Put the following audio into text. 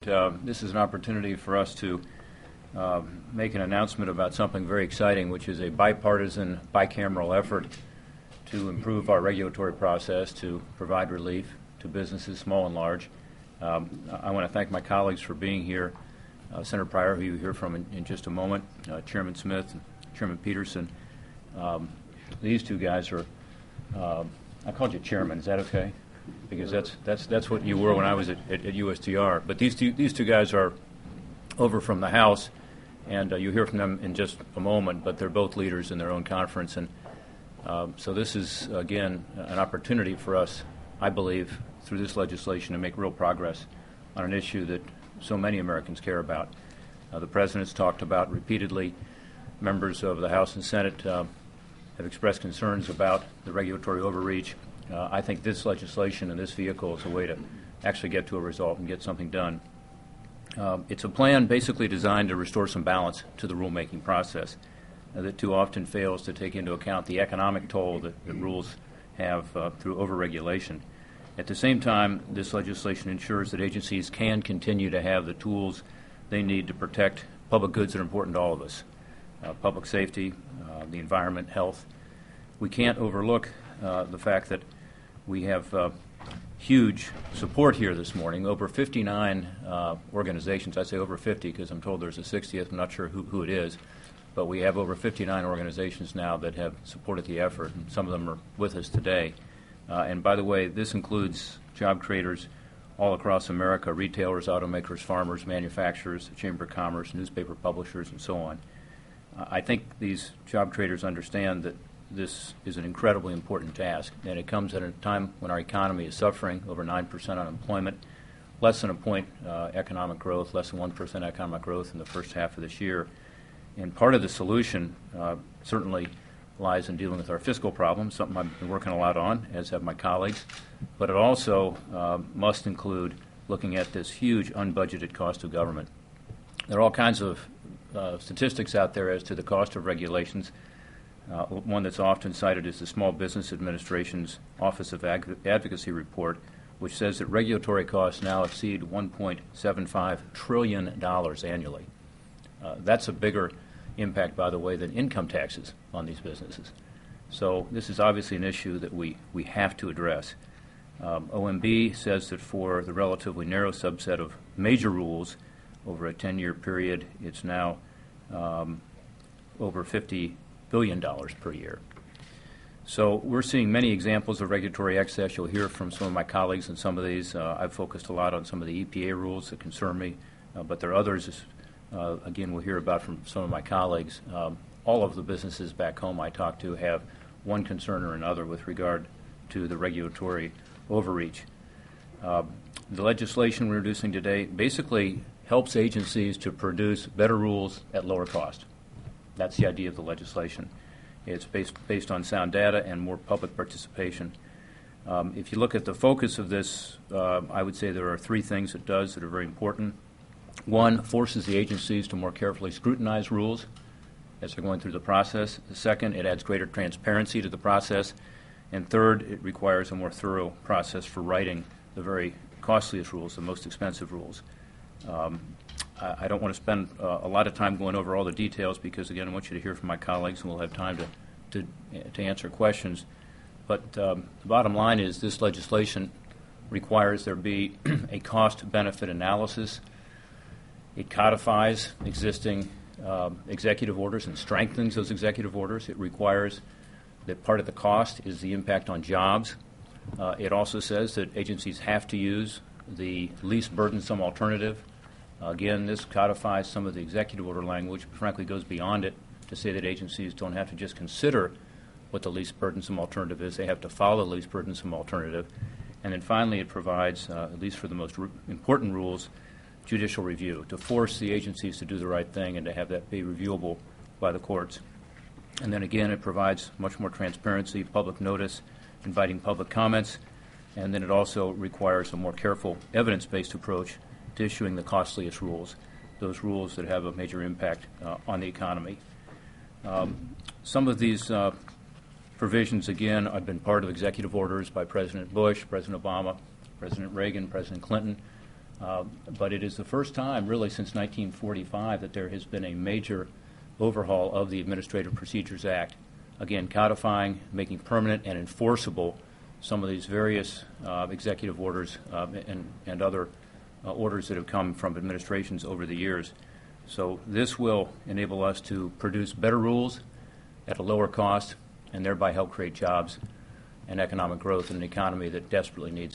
This is an opportunity for us to make an announcement about something very exciting, which is a bipartisan, bicameral effort to improve our regulatory process to provide relief to businesses, small and large. I want to thank my colleagues for being here. Senator Pryor, who you'll hear from in just a moment, Chairman Smith, and Chairman Peterson. These two guys are, I called you Chairman, is that okay? Because that's what you were when I was at USTR. But these two guys are over from the House, and you'll hear from them in just a moment, but they're both leaders in their own conference. And so this is, again, an opportunity for us, I believe, through this legislation to make real progress on an issue that so many Americans care about. The President's talked about repeatedly. Members of the House and Senate have expressed concerns about the regulatory overreach. I think this legislation and this vehicle is a way to actually get to a result and get something done. It's a plan basically designed to restore some balance to the rulemaking process that too often fails to take into account the economic toll that rules have through overregulation. At the same time, this legislation ensures that agencies can continue to have the tools they need to protect public goods that are important to all of us, public safety, the environment, health. We can't overlook the fact that we have huge support here this morning. Over 59 organizations, I say over 50 because I'm told there's a 60th, I'm not sure who it is, but we have over 59 organizations now that have supported the effort, and some of them are with us today. And by the way, this includes job creators all across America, retailers, automakers, farmers, manufacturers, the Chamber of Commerce, newspaper publishers, and so on. I think these job creators understand that this is an incredibly important task, and it comes at a time when our economy is suffering, over 9% unemployment, less than a point economic growth, less than 1% economic growth in the first half of this year. And part of the solution certainly lies in dealing with our fiscal problems, something I've been working a lot on, as have my colleagues, but it also must include looking at this huge unbudgeted cost of government. There are all kinds of statistics out there as to the cost of regulations. One that's often cited is the Small Business Administration's Office of Advocacy report, which says that regulatory costs now exceed $1.75 trillion annually. That's a bigger impact, by the way, than income taxes on these businesses. So this is obviously an issue that we have to address. OMB says that for the relatively narrow subset of major rules over a 10-year period, it's now over $50 billion per year. So we're seeing many examples of regulatory excess. You'll hear from some of my colleagues on some of these. I've focused a lot on some of the EPA rules that concern me, but there are others, again, we'll hear about from some of my colleagues. All of the businesses back home I talk to have one concern or another with regard to the regulatory overreach. The legislation we're introducing today basically helps agencies to produce better rules at lower cost. That's the idea of the legislation. It's based on sound data and more public participation. If you look at the focus of this, I would say there are three things it does that are very important. One, forces the agencies to more carefully scrutinize rules as they're going through the process. The second, it adds greater transparency to the process. And third, it requires a more thorough process for writing the very costliest rules, the most expensive rules. I don't want to spend a lot of time going over all the details because, again, I want you to hear from my colleagues and we'll have time to answer questions. But the bottom line is this legislation requires there be a cost-benefit analysis. It codifies existing executive orders and strengthens those executive orders. It requires that part of the cost is the impact on jobs. It also says that agencies have to use the least burdensome alternative. Again, this codifies some of the executive order language, but frankly goes beyond it to say that agencies don't have to just consider what the least burdensome alternative is. They have to follow the least burdensome alternative. And then finally, it provides, at least for the most important rules, judicial review to force the agencies to do the right thing and to have that be reviewable by the courts. And then again, it provides much more transparency, public notice, inviting public comments, and then it also requires a more careful evidence-based approach to issuing the costliest rules, those rules that have a major impact on the economy. Some of these provisions, again, have been part of executive orders by President Bush, President Obama, President Reagan, President Clinton. But it is the first time, really, since 1945 that there has been a major overhaul of the Administrative Procedures Act. Again, codifying, making permanent and enforceable some of these various executive orders and other orders that have come from administrations over the years. So this will enable us to produce better rules at a lower cost and thereby help create jobs and economic growth in an economy that desperately needs